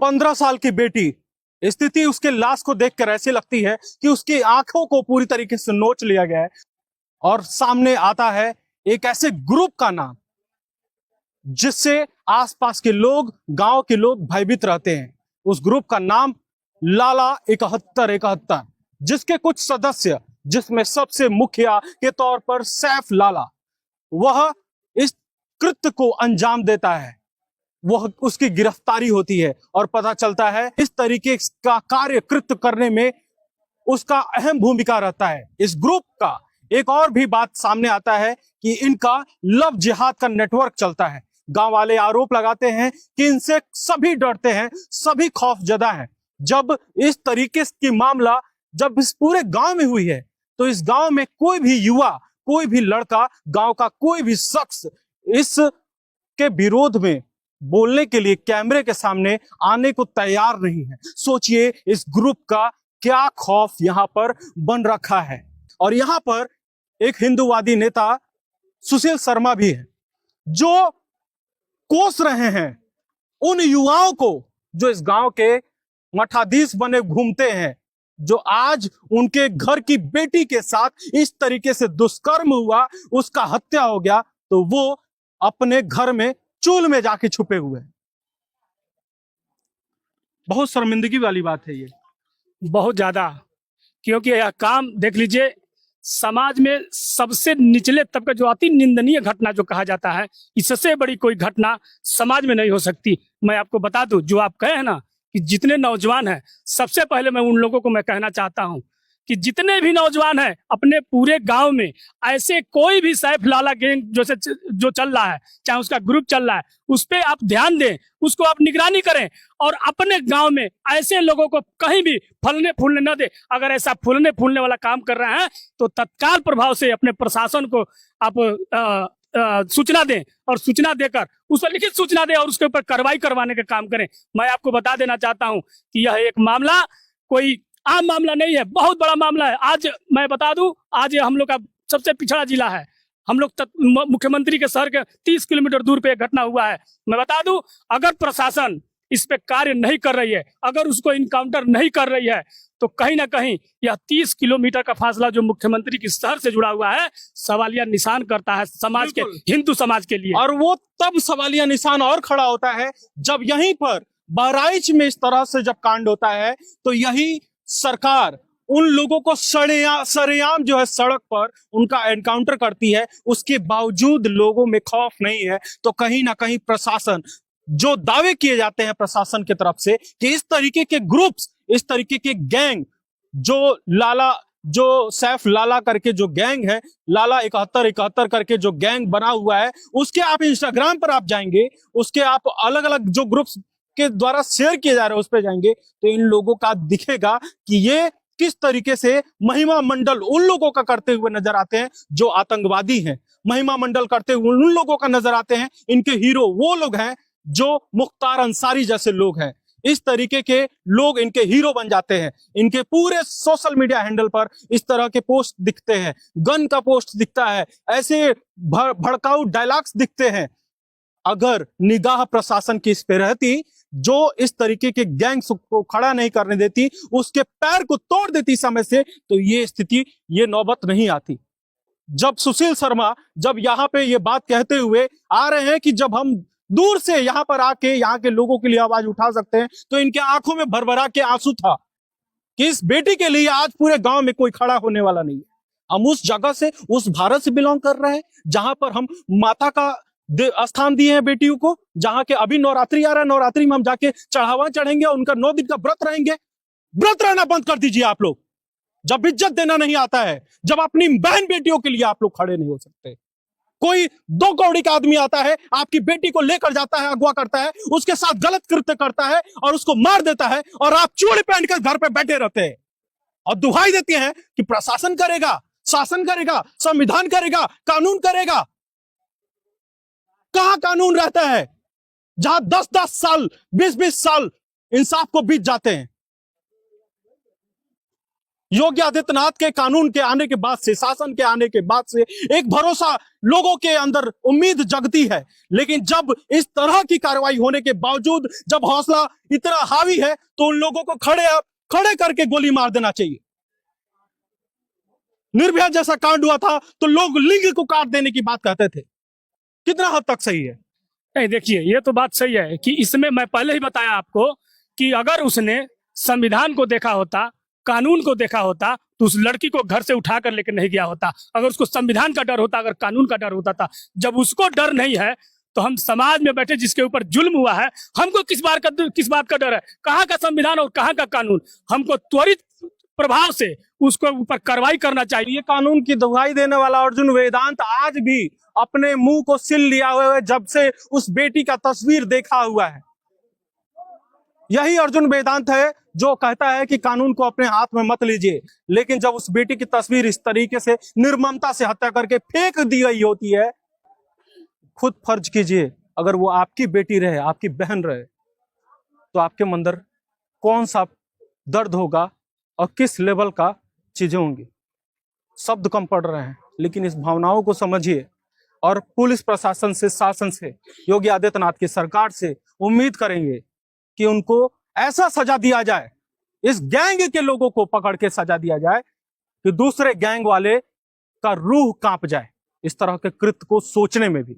15 साल की बेटी, स्थिति उसके लाश को देखकर ऐसी लगती है कि उसकी आंखों को पूरी तरीके से नोच लिया गया है। और सामने आता है एक ऐसे ग्रुप का नाम जिससे आसपास के लोग, गांव के लोग भयभीत रहते हैं। उस ग्रुप का नाम लाला 7171, जिसके कुछ सदस्य, जिसमें सबसे मुखिया के तौर पर सैफ लाला, वह इस कृत्य को अंजाम देता है। वह उसकी गिरफ्तारी होती है और पता चलता है इस तरीके का कार्य कृत्य करने में उसका अहम भूमिका रहता है। इस ग्रुप का एक और भी बात सामने आता है कि इनका लव जिहाद का नेटवर्क चलता है। गांव वाले आरोप लगाते हैं कि इनसे सभी डरते हैं, सभी खौफजदा हैं। जब इस तरीके की मामला जब इस पूरे गांव में हुई है तो इस गांव में कोई भी युवा, कोई भी लड़का, गांव का कोई भी शख्स इस के विरोध में बोलने के लिए कैमरे के सामने आने को तैयार नहीं है। सोचिए इस ग्रुप का क्या खौफ यहां पर बन रखा है। और यहां पर एक हिंदूवादी नेता सुशील शर्मा भी है जो कोस रहे हैं उन युवाओं को जो इस गांव के मठाधीश बने घूमते हैं, जो आज उनके घर की बेटी के साथ इस तरीके से दुष्कर्म हुआ, उसका हत्या हो गया, तो वो अपने घर में चूल में जाके छुपे हुए हैं। बहुत शर्मिंदगी वाली बात है ये, बहुत ज्यादा। क्योंकि यह काम देख लीजिए, समाज में सबसे निचले तबके जो अति निंदनीय घटना जो कहा जाता है, इससे बड़ी कोई घटना समाज में नहीं हो सकती। मैं आपको बता दूं, जो आप कहे हैं ना कि जितने नौजवान हैं, सबसे पहले मैं उन लोगों को मैं कहना चाहता हूं कि जितने भी नौजवान हैं अपने पूरे गांव में ऐसे कोई भी सैफ लाला गैंग जो चल रहा है, चाहे उसका ग्रुप चल रहा है, उस पर आप ध्यान दें, उसको आप निगरानी करें और अपने गांव में ऐसे लोगों को कहीं भी फलने फूलने न दे। अगर ऐसा फूलने फूलने वाला काम कर रहे हैं तो तत्काल प्रभाव से अपने प्रशासन को आप सूचना दें और सूचना देकर उस पर लिखित सूचना दें और उसके ऊपर कार्रवाई करवाने का काम करें। मैं आपको बता देना चाहता हूं कि यह एक मामला कोई आम मामला नहीं है, बहुत बड़ा मामला है। आज मैं बता दूं, आज हम लोग का सबसे पिछड़ा जिला है। हम लोग मुख्यमंत्री के शहर के 30 किलोमीटर दूर पे एक घटना हुआ है। मैं बता दूं, अगर प्रशासन इस पे कार्य नहीं कर रही है, अगर उसको इनकाउंटर नहीं कर रही है, तो कहीं ना कहीं यह 30 किलोमीटर का फासला जो मुख्यमंत्री के शहर से जुड़ा हुआ है, सवालिया निशान करता है समाज के, हिंदू समाज के लिए। और वो तब सवालिया निशान और खड़ा होता है जब यहीं पर बहराइच में इस तरह से जब कांड होता है तो यही सरकार उन लोगों को सरेआम जो है सड़क पर उनका एनकाउंटर करती है। उसके बावजूद लोगों में खौफ नहीं है। तो कहीं ना कहीं प्रशासन, जो दावे किए जाते हैं प्रशासन की तरफ से कि इस तरीके के ग्रुप्स, इस तरीके के गैंग, जो सैफ लाला करके जो गैंग है, लाला 7171 करके जो गैंग बना हुआ है, उसके आप इंस्टाग्राम पर आप जाएंगे, उसके आप अलग अलग जो ग्रुप्स के द्वारा शेयर किए जा रहे हैं उस पर जाएंगे तो इन लोगों का दिखेगा कि ये किस तरीके से महिमा मंडल उन लोगों का करते हुए नजर आते हैं जो आतंकवादी हैं। महिमा मंडल करते हुए उन लोगों का नजर आते हैं। इनके हीरो वो लोग हैं जो मुख्तार अंसारी जैसे लोग हैं। इस तरीके के लोग इनके हीरो बन जाते हैं। इनके पूरे सोशल मीडिया हैंडल पर इस तरह के पोस्ट दिखते हैं, गन का पोस्ट दिखता है, ऐसे भड़काऊ डायलॉग्स दिखते हैं। अगर निगाह प्रशासन की इस पे रहती, जो इस तरीके के गैंग्स को खड़ा नहीं करने देती, उसके पैर को तोड़ देती समय से, तो ये स्थिति, ये नौबत नहीं आती। जब सुशील शर्मा जब यहाँ पे ये बात कहते हुए आ रहे हैं कि जब हम दूर से यहाँ पर आके यहाँ के लोगों के लिए आवाज उठा सकते हैं, तो इनके आंखों में भरभरा के आंसू था कि इस बेटी के लिए आज पूरे गांव में कोई खड़ा होने वाला नहीं है। हम उस जगह से, उस भारत से बिलोंग कर रहे हैं जहां पर हम माता का स्थान दिए हैं बेटियों को, जहां के अभी नवरात्रि आ रहा है, नवरात्रि में हम जाके चढ़ावा चढ़ेंगे, उनका 9 दिन का व्रत रहेंगे। व्रत रहना बंद कर दीजिए आप लोग। जब इज्जत देना नहीं आता है, जब अपनी बहन बेटियों के लिए आप लोग खड़े नहीं हो सकते। कोई 2 कौड़ी का आदमी आता है, आपकी बेटी को लेकर जाता है, अगवा करता है, उसके साथ गलत कृत्य करता है और उसको मार देता है, और आप चूड़ी पहनकर घर पे बैठे रहते हैं और दुहाई देते हैं कि प्रशासन करेगा, शासन करेगा, संविधान करेगा, कानून करेगा। कहां कानून रहता है जहां 10-10 साल, 20-20 साल इंसाफ को बीत जाते हैं? योगी आदित्यनाथ के कानून के आने के बाद से, शासन के आने के बाद से एक भरोसा लोगों के अंदर, उम्मीद जगती है। लेकिन जब इस तरह की कार्रवाई होने के बावजूद जब हौसला इतना हावी है तो उन लोगों को खड़े करके गोली मार देना चाहिए। निर्भया जैसा कांड हुआ था तो लोग लिंग को काट देने की बात कहते थे। कितना हद तक सही है? नहीं, देखिए, ये तो बात सही है कि इसमें मैं पहले ही बताया आपको कि अगर उसने संविधान को देखा होता, कानून को देखा होता, तो उस लड़की को घर से उठाकर लेकर नहीं गया होता। अगर उसको संविधान का डर होता, अगर कानून का डर होता था, जब उसको डर नहीं है तो हम समाज में बैठे जिसके ऊपर जुल्म हुआ है, हमको किस बात का डर है? कहाँ का संविधान और कहाँ का कानून? हमको त्वरित प्रभाव से उसको ऊपर कार्रवाई करना चाहिए। ये कानून की दुहाई देने वाला अर्जुन वेदांत आज भी अपने मुंह को सिल लिया हुआ है जब से उस बेटी का तस्वीर देखा हुआ है। यही अर्जुन वेदांत है जो कहता है कि कानून को अपने हाथ में मत लीजिए, लेकिन जब उस बेटी की तस्वीर इस तरीके से निर्ममता से हत्या करके फेंक दी गई होती है, खुद फर्ज कीजिए, अगर वो आपकी बेटी रहे, आपकी बहन रहे, तो आपके अंदर कौन सा दर्द होगा और किस लेवल का चीजें होंगी। शब्द कम पड़ रहे हैं, लेकिन इस भावनाओं को समझिए और पुलिस प्रशासन से, शासन से, योगी आदित्यनाथ की सरकार से उम्मीद करेंगे कि उनको ऐसा सजा दिया जाए, इस गैंग के लोगों को पकड़ के सजा दिया जाए कि दूसरे गैंग वाले का रूह कांप जाए इस तरह के कृत्य को सोचने में भी।